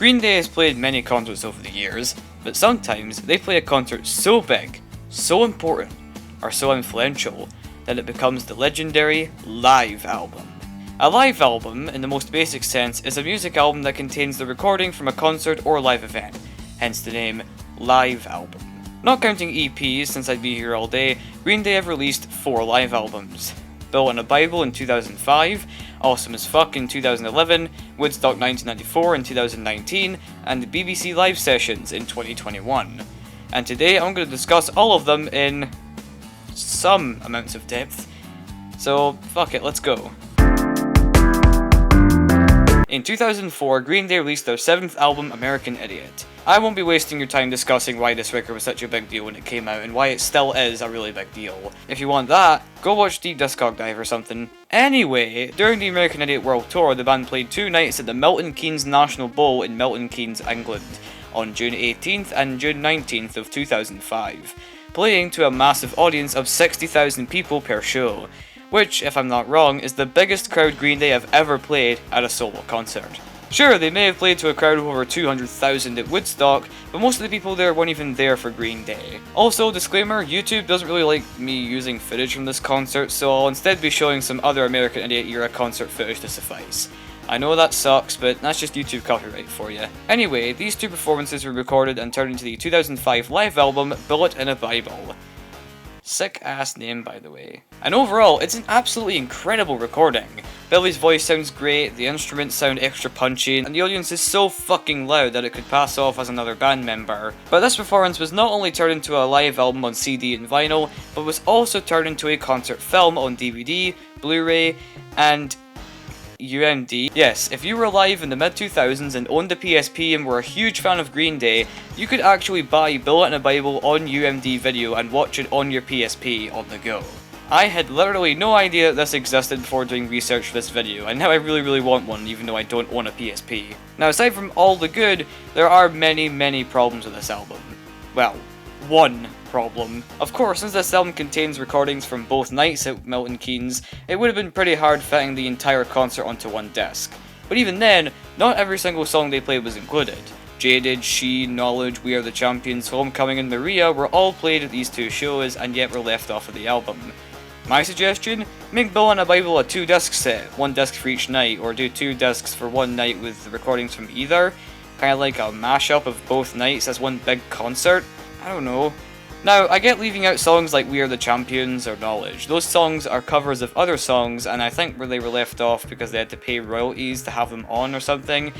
Green Day has played many concerts over the years, but sometimes they play a concert so big, so important, or so influential that it becomes the legendary live album. A live album, in the most basic sense, is a music album that contains the recording from a concert or live event, hence the name live album. Not counting EPs, since I'd be here all day, Green Day have released 4 live albums. Built on a Bible in 2005, Awesome as Fuck in 2011, Woodstock 1994 in 2019, and the BBC Live Sessions in 2021. And today I'm going to discuss all of them in some amounts of depth. So, fuck it, let's go. In 2004, Green Day released their 7th album, American Idiot. I won't be wasting your time discussing why this record was such a big deal when it came out and why it still is a really big deal. If you want that, go watch Deep Discog Dive or something. Anyway, during the American Idiot World Tour, the band played 2 nights at the Milton Keynes National Bowl in Milton Keynes, England, on June 18th and June 19th of 2005, playing to a massive audience of 60,000 people per show, which, if I'm not wrong, is the biggest crowd Green Day have ever played at a solo concert. Sure, they may have played to a crowd of over 200,000 at Woodstock, but most of the people there weren't even there for Green Day. Also, disclaimer, YouTube doesn't really like me using footage from this concert, so I'll instead be showing some other American Idiot era concert footage to suffice. I know that sucks, but that's just YouTube copyright for you. Anyway, these 2 performances were recorded and turned into the 2005 live album, Bullet in a Bible. Sick ass name, by the way. And overall, it's an absolutely incredible recording. Billy's voice sounds great, the instruments sound extra punchy, and the audience is so fucking loud that it could pass off as another band member. But this performance was not only turned into a live album on CD and vinyl, but was also turned into a concert film on DVD, Blu-ray, and UMD. Yes, if you were alive in the mid-2000s and owned a PSP and were a huge fan of Green Day, you could actually buy Bullet in a Bible on UMD video and watch it on your PSP on the go. I had literally no idea that this existed before doing research for this video, and now I really want one even though I don't own a PSP. Now, aside from all the good, there are many problems with this album. Well, one problem. Of course, since this album contains recordings from both nights at Milton Keynes, it would have been pretty hard fitting the entire concert onto one disc. But even then, not every single song they played was included. Jaded, She, Knowledge, We Are the Champions, Homecoming and Maria were all played at these 2 shows and yet were left off of the album. My suggestion? Make Bullet in a Bible a 2-disc set, 1 disc for each night, or do 2 discs for 1 night with the recordings from either, kinda like a mashup of both nights as one big concert. I don't know. Now, I get leaving out songs like We Are the Champions or Knowledge. Those songs are covers of other songs, and I think they were left off because they had to pay royalties to have them on or something.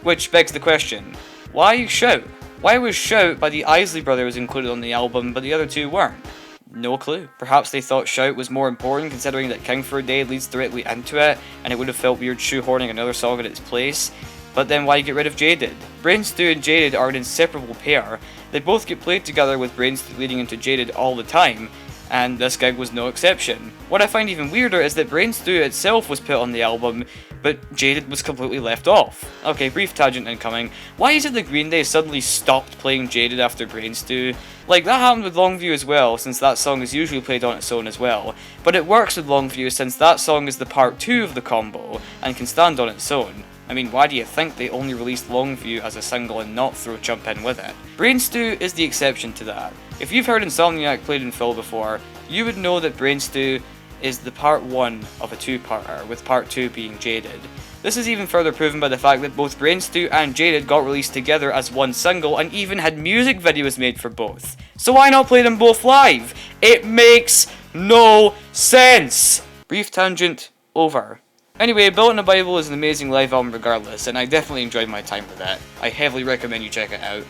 Which begs the question, why Shout? Why was Shout by the Isley Brothers included on the album, but the other 2 weren't? No clue. Perhaps they thought Shout was more important considering that King for a Day leads directly into it, and it would have felt weird shoehorning another song in its place. But then why get rid of Jaded? Brain Stew and Jaded are an inseparable pair. They both get played together with Brain Stew leading into Jaded all the time, and this gig was no exception. What I find even weirder is that Brain Stew itself was put on the album, but Jaded was completely left off. Okay, brief tangent incoming. Why is it that Green Day suddenly stopped playing Jaded after Brain Stew? Like, that happened with Longview as well, since that song is usually played on its own as well. But it works with Longview since that song is the part 2 of the combo, and can stand on its own. I mean, why do you think they only released Longview as a single and not throw Jump In with it? Brain Stew is the exception to that. If you've heard Insomniac played in full before, you would know that Brain Stew is the part 1 of a 2-parter, with part 2 being Jaded. This is even further proven by the fact that both Brain Stew and Jaded got released together as one single and even had music videos made for both. So why not play them both live? It makes no sense! Brief tangent, over. Anyway, Bullet in a Bible is an amazing live album regardless, and I definitely enjoyed my time with it. I heavily recommend you check it out.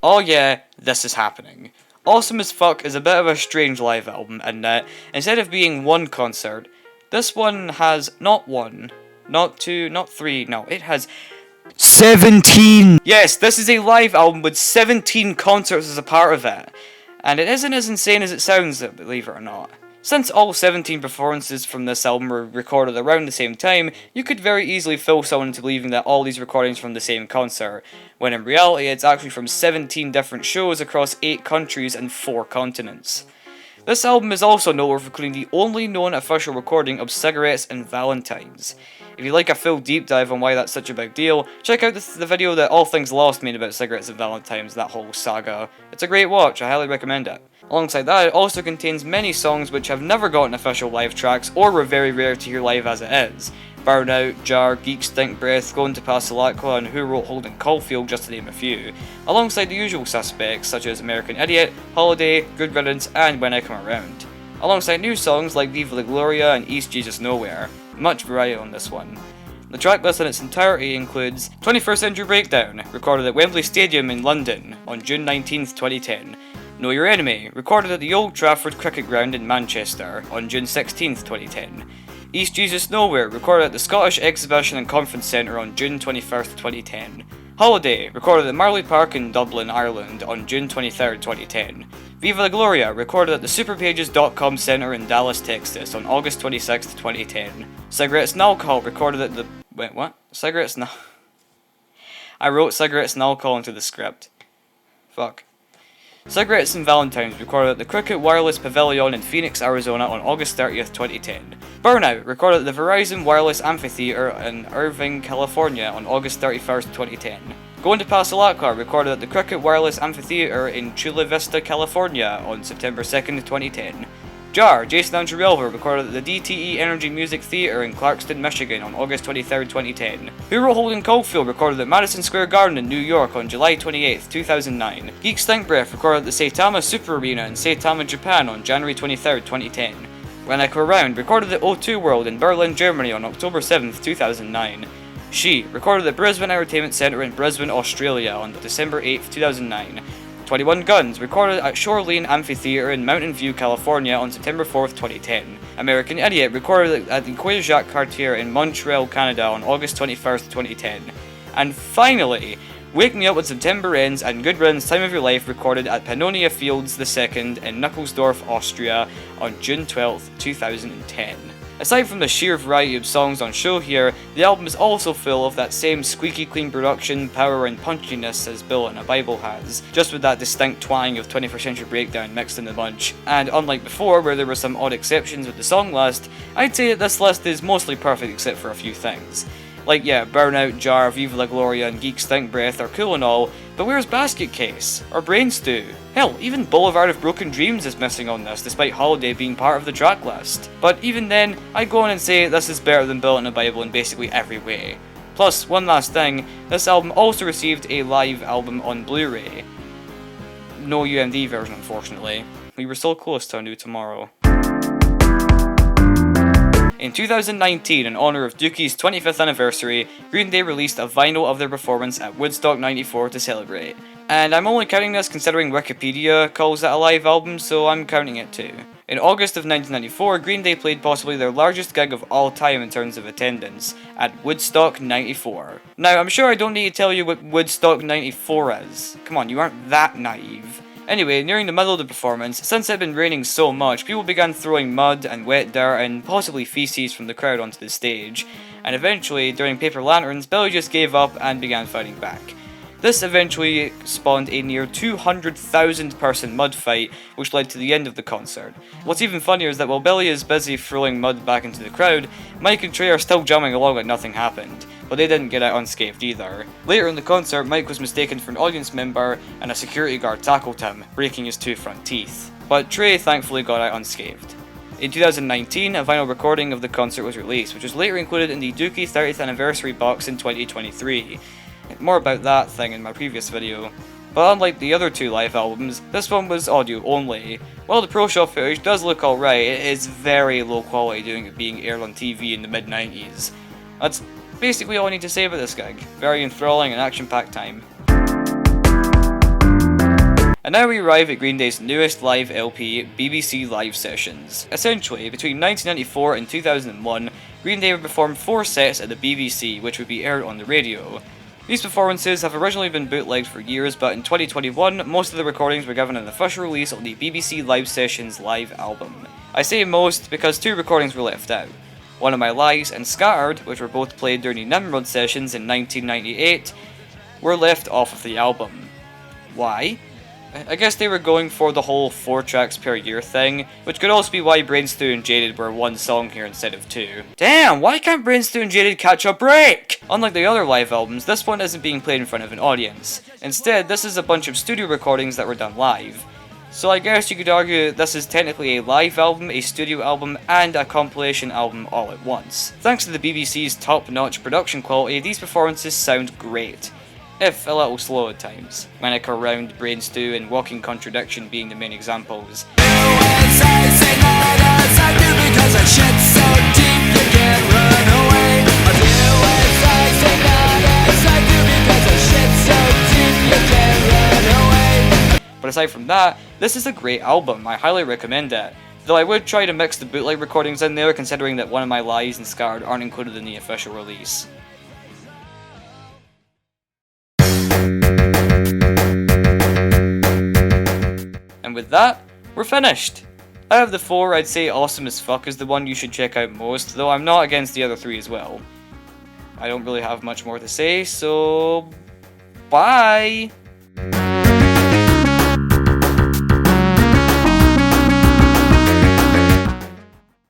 Oh yeah, this is happening. Awesome as Fuck is a bit of a strange live album in that, instead of being 1 concert, this one has not 1, not 2, not 3, no, it has 17! Yes, this is a live album with 17 concerts as a part of it. And it isn't as insane as it sounds, believe it or not. Since all 17 performances from this album were recorded around the same time, you could very easily fool someone into believing that all these recordings from the same concert, when in reality it's actually from 17 different shows across 8 countries and 4 continents. This album is also noteworthy for including the only known official recording of Cigarettes and Valentines. If you'd like a full deep dive on why that's such a big deal, check out the video that All Things Lost made about Cigarettes and Valentines, that whole saga. It's a great watch, I highly recommend it. Alongside that, it also contains many songs which have never gotten official live tracks or were very rare to hear live as it is. Burnout, Jar, Geek Stink Breath, Going to Passalacqua, and Who Wrote Holden Caulfield, just to name a few, alongside the usual suspects such as American Idiot, Holiday, Good Riddance, and When I Come Around, alongside new songs like Viva La Gloria and East Jesus Nowhere. Much variety on this one. The tracklist in its entirety includes 21st Century Breakdown, recorded at Wembley Stadium in London on June 19th, 2010. Know Your Enemy, recorded at the Old Trafford Cricket Ground in Manchester on June 16th, 2010. East Jesus Nowhere, recorded at the Scottish Exhibition and Conference Centre on June 21st, 2010. Holiday, recorded at Marley Park in Dublin, Ireland on June 23rd, 2010. Viva La Gloria, recorded at the Superpages.com Centre in Dallas, Texas on August 26th, 2010. Cigarettes and Alcohol, recorded at the... Wait, what? Cigarettes and... I wrote Cigarettes and Alcohol into the script. Fuck. Cigarettes and Valentines, recorded at the Cricket Wireless Pavilion in Phoenix, Arizona on August 30th, 2010. Burnout, recorded at the Verizon Wireless Amphitheater in Irvine, California on August 31st, 2010. Going to Passalacqua, recorded at the Cricket Wireless Amphitheater in Chula Vista, California on September 2nd, 2010. Jar, Jason Andrew Relver, recorded at the DTE Energy Music Theatre in Clarkston, Michigan on August 23rd, 2010. Who Wrote Holden Caulfield, recorded at Madison Square Garden in New York on July 28th, 2009. Geek Stink Breath, recorded at the Saitama Super Arena in Saitama, Japan on January 23rd, 2010. When I Come Around, recorded at O2 World in Berlin, Germany on October 7th, 2009. She, recorded at Brisbane Entertainment Centre in Brisbane, Australia on December 8th, 2009. 21 Guns, recorded at Shoreline Amphitheater in Mountain View, California on September 4th, 2010. American Idiot, recorded at the Quai Jacques Cartier in Montreal, Canada on August 21st, 2010. And finally, Wake Me Up When September Ends and Good Riddance Time of Your Life, recorded at Pannonia Fields II in Nickelsdorf, Austria on June 12th, 2010. Aside from the sheer variety of songs on show here, the album is also full of that same squeaky clean production, power and punchiness as Built in a Bible has, just with that distinct twang of 21st Century Breakdown mixed in the bunch. And unlike before, where there were some odd exceptions with the song list, I'd say that this list is mostly perfect except for a few things. Like, yeah, Burnout, Jar, Viva La Gloria, and Geek Stink Breath are cool and all, but where's Basket Case? Or Brain Stew? Hell, even Boulevard of Broken Dreams is missing on this, despite Holiday being part of the track list. But even then, I'd go on and say this is better than Built in a Bible in basically every way. Plus, one last thing, this album also received a live album on Blu-ray. No UMD version, unfortunately. We were so close to a new tomorrow. In 2019, in honour of Dookie's 25th anniversary, Green Day released a vinyl of their performance at Woodstock 94 to celebrate. And I'm only counting this considering Wikipedia calls it a live album, so I'm counting it too. In August of 1994, Green Day played possibly their largest gig of all time in terms of attendance, at Woodstock 94. Now, I'm sure I don't need to tell you what Woodstock 94 is. Come on, you aren't that naive. Anyway, nearing the middle of the performance, since it had been raining so much, people began throwing mud and wet dirt and possibly feces from the crowd onto the stage, and eventually, during Paper Lanterns, Billy just gave up and began fighting back. This eventually spawned a near 200,000 person mud fight, which led to the end of the concert. What's even funnier is that while Billy is busy throwing mud back into the crowd, Mike and Trey are still jamming along like nothing happened. But they didn't get out unscathed either. Later in the concert, Mike was mistaken for an audience member and a security guard tackled him, breaking his 2 front teeth. But Trey thankfully got out unscathed. In 2019, a vinyl recording of the concert was released, which was later included in the Dookie 30th anniversary box in 2023. More about that thing in my previous video. But unlike the other 2 live albums, this one was audio only. While the Pro Shop footage does look alright, it is very low quality doing it being aired on TV in the mid-90s. That's basically all I need to say about this gig. Very enthralling and action-packed time. And now we arrive at Green Day's newest live LP, BBC Live Sessions. Essentially, between 1994 and 2001, Green Day would perform 4 sets at the BBC, which would be aired on the radio. These performances have originally been bootlegged for years, but in 2021, most of the recordings were given an official release on the BBC Live Sessions live album. I say most because 2 recordings were left out. One of My Lies and Scattered, which were both played during the Nimrod sessions in 1998, were left off of the album. Why? I guess they were going for the whole 4 tracks per year thing, which could also be why Brainstew and Jaded were one song here instead of 2. Damn, why can't Brainstew and Jaded catch a break? Unlike the other live albums, this one isn't being played in front of an audience. Instead, this is a bunch of studio recordings that were done live. So I guess you could argue that this is technically a live album, a studio album, and a compilation album all at once. Thanks to the BBC's top-notch production quality, these performances sound great, if a little slow at times. Manic Around, Brainstew, and Walking Contradiction being the main examples. But aside from that, this is a great album, I highly recommend it. Though I would try to mix the bootleg recordings in there, considering that One of My Lies and Scattered aren't included in the official release. And with that, we're finished! Out of the 4, I'd say Awesome as Fuck is the one you should check out most, though I'm not against the other 3 as well. I don't really have much more to say, so bye!